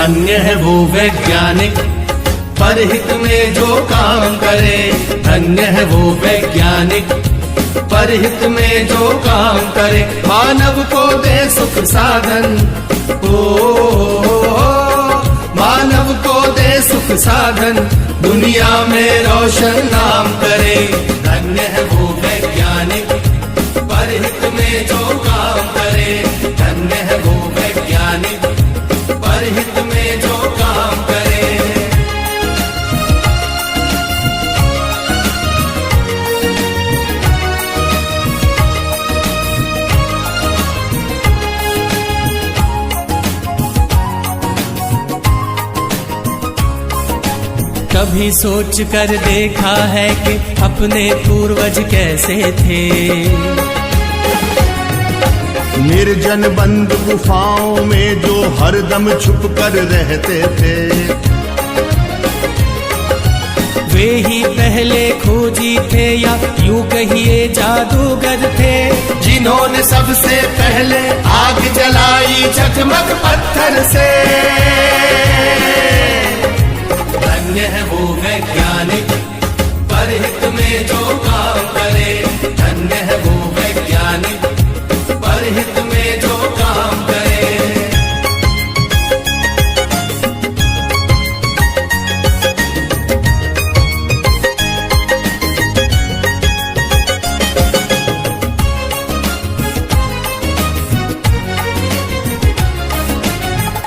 धन्य है वो वैज्ञानिक परहित में जो काम करे। धन्य है वो वैज्ञानिक परहित में जो काम करे। मानव को दे सुख साधन, ओ मानव को दे सुख साधन, दुनिया में रोशन नाम करे। धन्य है वो वैज्ञानिक परहित में जो काम करे। धन्य है वो वैज्ञानिक परहित में जो काम करे। कभी सोच कर देखा है कि अपने पूर्वज कैसे थे। निर्जन बंद गुफाओं में जो हरदम छुप कर रहते थे। वे ही पहले खोजी थे या यूं कहिए जादूगर थे, जिन्होंने सबसे पहले आग जलाई चकमक पत्थर से। धन्य है वो वैज्ञानिक परहित में जो काम करे। धन्य है वो वैज्ञानिक परहित में जो काम करे।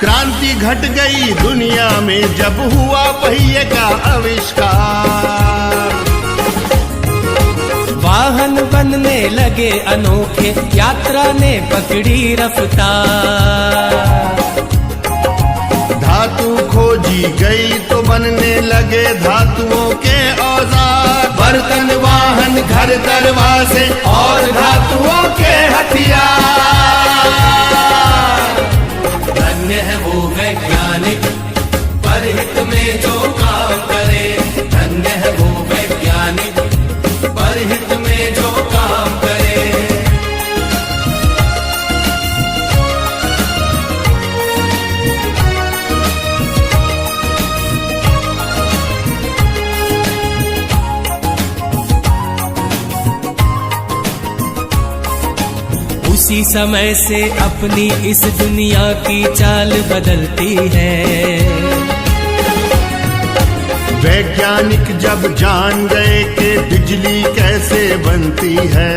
क्रांति घट गई दुनिया में जब हुआ पहिए का आविष्कार। वाहन बनने लगे अनोखे, यात्रा ने पकड़ी रफ्तार। धातु खोजी गई तो बनने लगे धातुओं के औजार। बर्तन वाहन घर दरवाजे और धातुओं के हथियार। धन्य है वो वैज्ञानिक परहित में जो काम करे। धन्य है वो वैज्ञानिक परहित में जो काम करे। उसी समय से अपनी इस दुनिया की चाल बदलती है। वैज्ञानिक जब जान गए कि बिजली कैसे बनती है।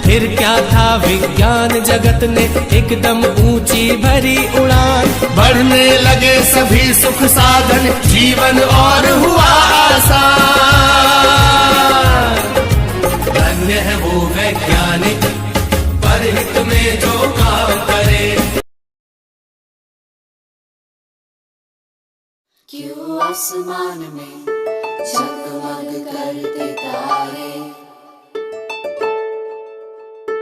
फिर क्या था, विज्ञान जगत ने एकदम ऊंची भरी उड़ान। बढ़ने लगे सभी सुख साधन, जीवन और हुआ आसान। धन्य है वो वैज्ञानिक परहित में जो काम करे। क्यों आसमान में जगमग करते तारे,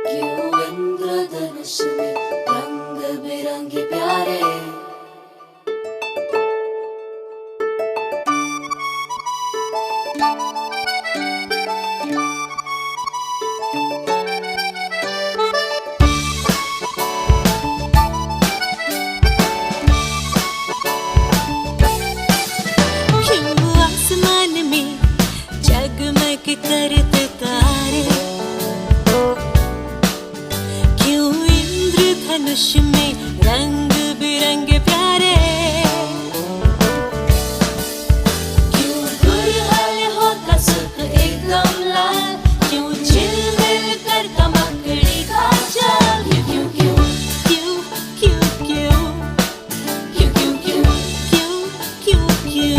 क्यों इंद्रधनुष में रंग बिरंगे प्यारे। करते तारे, क्यों इंद्रधनुष में रंग बिरंगे प्यारे। क्यों गुलहल होता सुख एकदम लाल, क्यों झिलमिल करता मकड़ी का जाल। क्यों क्यों क्यों क्यों क्यों क्यों क्यों क्यों क्यों क्यों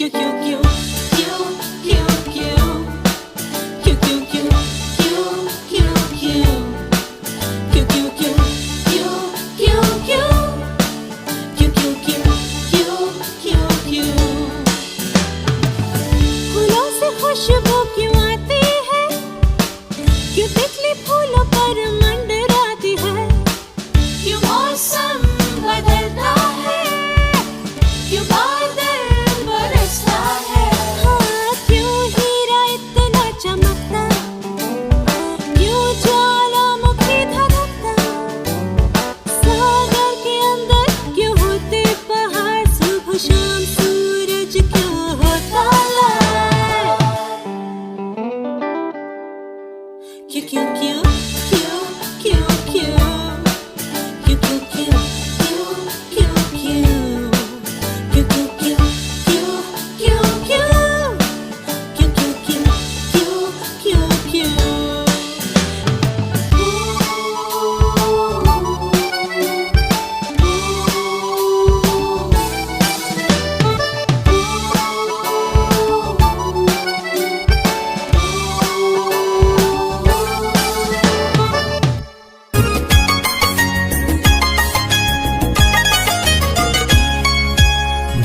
Q Q Q Q Q Q Q Q Q Q Q Q Q Q Q Q Q Q फूलों से खुशबू क्यों आती है, क्यों तितली फूलों पर मंडराती है, क्यों मौसम बदलता है, क्यों बादल बरसता है, हाँ क्यों हीरा इतना चमकता, क्यों ज्वालामुखी धधकता, सागर के अंदर क्यों होते पहाड़, सुबह शाम सूरज क्यों होता लाल। Q Q Q Q Q Q Q Q Q Q Q Q Q Q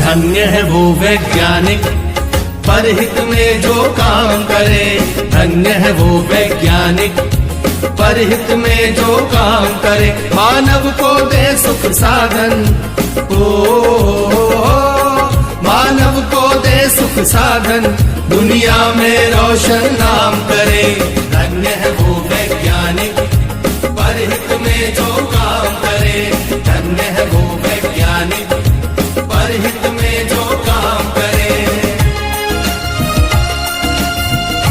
धन्य है वो वैज्ञानिक परहित में जो काम करे, धन्य है वो वैज्ञानिक परहित में जो काम करे, मानव को दे सुख साधन, मानव को दे सुख साधन, दुनिया में रोशन